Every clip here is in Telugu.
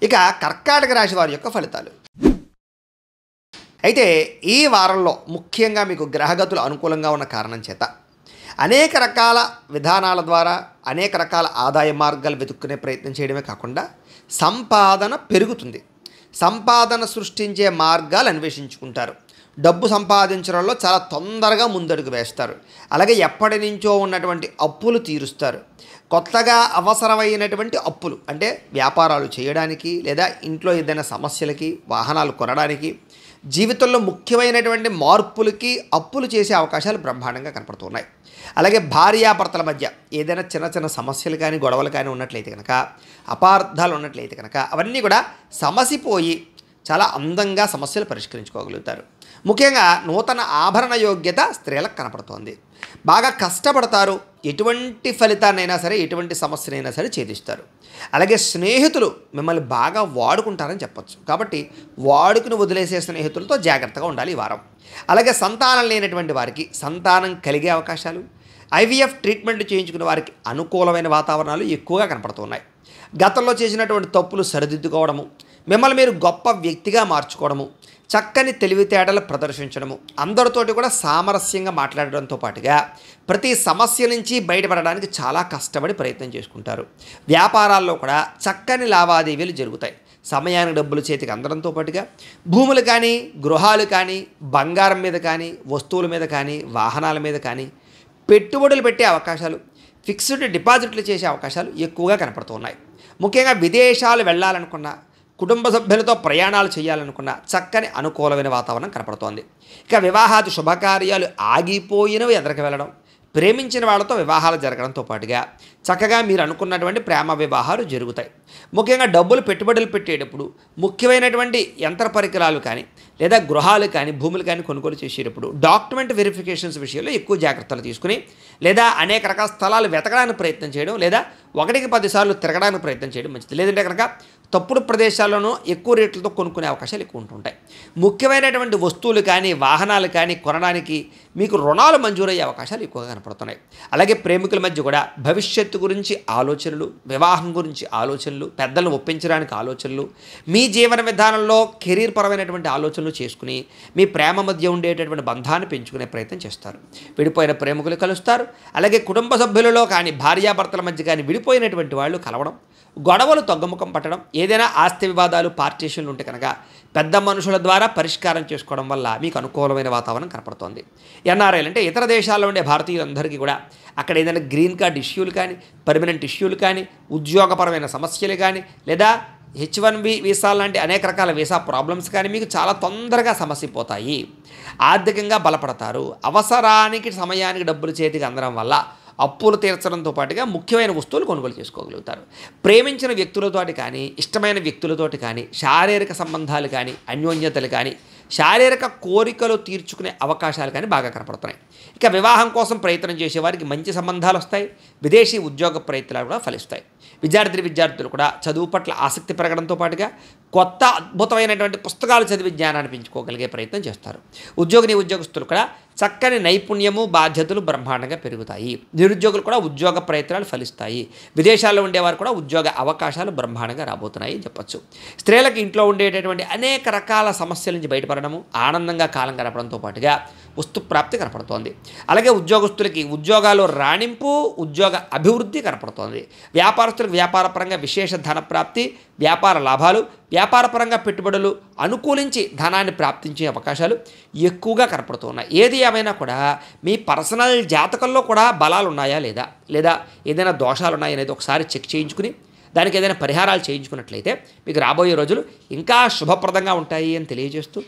ఇక కర్కాటక రాశి వారి యొక్క ఫలితాలు. అయితే ఈ వారంలో ముఖ్యంగా మీకు గ్రహగతులు అనుకూలంగా ఉన్న కారణం చేత అనేక రకాల విధానాల ద్వారా అనేక రకాల ఆదాయ మార్గాలు వెతుక్కునే ప్రయత్నం చేయడమే కాకుండా సంపాదన పెరుగుతుంది. సంపాదన సృష్టించే మార్గాలు అన్వేషించుకుంటారు. డబ్బు సంపాదించడంలో చాలా తొందరగా ముందడుగు వేస్తారు. అలాగే ఎప్పటి నుంచో ఉన్నటువంటి అప్పులు తీరుస్తారు. కొత్తగా అవసరమైనటువంటి అప్పులు అంటే వ్యాపారాలు చేయడానికి లేదా ఇంట్లో ఏదైనా సమస్యలకి, వాహనాలు కొనడానికి, జీవితంలో ముఖ్యమైనటువంటి మార్పులకి అప్పులు చేసే అవకాశాలు బ్రహ్మాండంగా కనపడుతున్నాయి. అలాగే భార్యాభర్తల మధ్య ఏదైనా చిన్న చిన్న సమస్యలు కానీ గొడవలు కానీ ఉన్నట్లయితే కనుక, అపార్థాలు ఉన్నట్లయితే కనుక అవన్నీ కూడా సమసిపోయి చాలా అందంగా సమస్యలు పరిష్కరించుకోగలుగుతారు. ముఖ్యంగా నూతన ఆభరణ యోగ్యత స్త్రీలకు కనపడుతోంది. బాగా కష్టపడతారు. ఎటువంటి ఫలితాన్నైనా సరే, ఎటువంటి సమస్యనైనా సరే ఛేదిస్తారు. అలాగే స్నేహితులు మిమ్మల్ని బాగా వాడుకుంటారని చెప్పచ్చు. కాబట్టి వాడుకుని వదిలేసే స్నేహితులతో జాగ్రత్తగా ఉండాలి ఈ వారం. అలాగే సంతానం లేనటువంటి వారికి సంతానం కలిగే అవకాశాలు, ఐవీఎఫ్ ట్రీట్మెంట్ చేయించుకునే వారికి అనుకూలమైన వాతావరణాలు ఎక్కువగా కనపడుతున్నాయి. గతంలో చేసినటువంటి తప్పులు సరిదిద్దుకోవడము, మిమ్మల్ని మీరు గొప్ప వ్యక్తిగా మార్చుకోవడము, చక్కని తెలివితేటలు ప్రదర్శించడము, అందరితోటి కూడా సామరస్యంగా మాట్లాడడంతో పాటుగా ప్రతి సమస్య నుంచి బయటపడడానికి చాలా కష్టపడి ప్రయత్నం చేసుకుంటారు. వ్యాపారాల్లో కూడా చక్కని లావాదేవీలు జరుగుతాయి. సమయానికి డబ్బులు చేతికి అందడంతో పాటుగా భూములు కానీ, గృహాలు కానీ, బంగారం మీద కానీ, వస్తువుల మీద కానీ, వాహనాల మీద కానీ పెట్టుబడులు పెట్టే అవకాశాలు, ఫిక్స్డ్ డిపాజిట్లు చేసే అవకాశాలు ఎక్కువగా కనపడుతున్నాయి. ముఖ్యంగా విదేశాలు వెళ్ళాలనుకున్నా, కుటుంబ సభ్యులతో ప్రయాణాలు చేయాలనుకున్న చక్కని అనుకూలమైన వాతావరణం కనపడుతోంది. ఇక వివాహాది శుభకార్యాలు ఆగిపోయినవి ఎదరికి వెళ్ళడం, ప్రేమించిన వాళ్ళతో వివాహాలు జరగడంతో పాటుగా చక్కగా మీరు అనుకున్నటువంటి ప్రేమ వివాహాలు జరుగుతాయి. ముఖ్యంగా డబ్బులు పెట్టుబడులు పెట్టేటప్పుడు ముఖ్యమైనటువంటి యంత్ర పరికరాలు కానీ లేదా గృహాలు కానీ భూములు కానీ కొనుగోలు చేసేటప్పుడు డాక్యుమెంట్ వెరిఫికేషన్స్ విషయంలో ఎక్కువ జాగ్రత్తలు తీసుకుని లేదా అనేక రకాల స్థలాలు వెతకడానికి ప్రయత్నం చేయడం లేదా 1-10 సార్లు తిరగడానికి ప్రయత్నం చేయడం మంచిది. లేదంటే కనుక తప్పుడు ప్రదేశాల్లోనూ ఎక్కువ రేట్లతో కొనుక్కునే అవకాశాలు ఎక్కువ ఉంటుంటాయి. ముఖ్యమైనటువంటి వస్తువులు కానీ వాహనాలు కానీ కొనడానికి మీకు రుణాలు మంజూరయ్యే అవకాశాలు ఎక్కువగా కనపడుతున్నాయి. అలాగే ప్రేమికుల మధ్య కూడా భవిష్యత్తు గురించి ఆలోచనలు, వివాహం గురించి ఆలోచనలు, పెద్దలను ఒప్పించడానికి ఆలోచనలు, మీ జీవన విధానంలో కెరీర్ పరమైనటువంటి ఆలోచనలు చేసుకుని మీ ప్రేమ మధ్య ఉండేటటువంటి బంధాన్ని పెంచుకునే ప్రయత్నం చేస్తారు. విడిపోయిన ప్రేమికులు కలుస్తారు. అలాగే కుటుంబ సభ్యులలో కానీ భార్యాభర్తల మధ్య కానీ విడిపోయినటువంటి వాళ్ళు కలవడం, గొడవలు తగ్గుముఖం పట్టడం, ఏదైనా ఆస్తి వివాదాలు పార్టీషన్లు ఉంటే కనుక పెద్ద మనుషుల ద్వారా పరిష్కారం చేసుకోవడం వల్ల మీకు అనుకూలమైన వాతావరణం కనపడుతోంది. ఎన్ఆర్ఐలు అంటే ఇతర దేశాల్లో ఉండే భారతీయులందరికీ కూడా అక్కడ ఏదైనా గ్రీన్ కార్డ్ ఇష్యూలు కానీ, పర్మనెంట్ ఇష్యూలు కానీ, ఉద్యోగపరమైన సమస్యలు కానీ లేదా H1B వీసాలు లాంటి అనేక రకాల వీసా ప్రాబ్లమ్స్ కానీ మీకు చాలా తొందరగా సమసిపోతాయి. ఆర్థికంగా బలపడతారు. అవసరానికి సమయానికి డబ్బులు చేతికి అందడం వల్ల అప్పులు తీర్చడంతో పాటుగా ముఖ్యమైన వస్తువులు కొనుగోలు చేసుకోగలుగుతారు. ప్రేమించిన వ్యక్తులతోటి కానీ, ఇష్టమైన వ్యక్తులతోటి కానీ, శారీరక సంబంధాలు కానీ, అన్యోన్యతలు కానీ, శారీరక కోరికలు తీర్చుకునే అవకాశాలు కానీ బాగా కనపడుతున్నాయి. ఇక వివాహం కోసం ప్రయత్నం చేసేవారికి మంచి సంబంధాలు వస్తాయి. విదేశీ ఉద్యోగ ప్రయత్నాలు కూడా ఫలిస్తాయి. విద్యార్థులు కూడా చదువు పట్ల ఆసక్తి పెరగడంతో పాటుగా కొత్త అద్భుతమైనటువంటి పుస్తకాలు చదివి జ్ఞానాన్ని పెంచుకోగలిగే ప్రయత్నం చేస్తారు. ఉద్యోగస్తులు కూడా చక్కని నైపుణ్యము, బాధ్యతలు బ్రహ్మాండంగా పెరుగుతాయి. నిరుద్యోగులు కూడా ఉద్యోగ ప్రయత్నాలు ఫలిస్తాయి. విదేశాల్లో ఉండేవారు కూడా ఉద్యోగ అవకాశాలు బ్రహ్మాండంగా రాబోతున్నాయి చెప్పచ్చు. స్త్రీలకు ఇంట్లో ఉండేటటువంటి అనేక రకాల సమస్యల నుంచి బయటపడడము, ఆనందంగా కాలం గడపడంతో పాటుగా వస్తు ప్రాప్తి కనపడుతోంది. అలాగే ఉద్యోగస్తులకి ఉద్యోగాల్లో రాణింపు, ఉద్యోగ అభివృద్ధి కనపడుతోంది. వ్యాపారస్తులకు వ్యాపారపరంగా విశేష ధన ప్రాప్తి, వ్యాపార లాభాలు, వ్యాపారపరంగా పెట్టుబడులు అనుకూలించి ధనాన్ని ప్రాప్తించే అవకాశాలు ఎక్కువగా కనపడుతున్నాయి. ఏది ఏమైనా కూడా మీ పర్సనల్ జాతకంలో కూడా బలాలు ఉన్నాయా లేదా ఏదైనా దోషాలు ఉన్నాయా అనేది ఒకసారి చెక్ చేయించుకుని దానికి ఏదైనా పరిహారాలు చేయించుకున్నట్లయితే మీకు రాబోయే రోజులు ఇంకా శుభప్రదంగా ఉంటాయి అని తెలియజేస్తూ,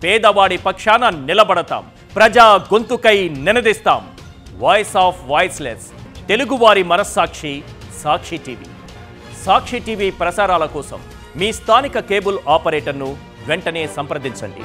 పేదవాడి పక్షాన నిలబడతాం, ప్రజా గొంతుకై నినదిస్తాం. వాయిస్ ఆఫ్ వాయిస్లెస్, తెలుగువారి మనస్సాక్షి సాక్షి టీవీ. సాక్షి టీవీ ప్రసారాల కోసం మీ స్థానిక కేబుల్ ఆపరేటర్ను వెంటనే సంప్రదించండి.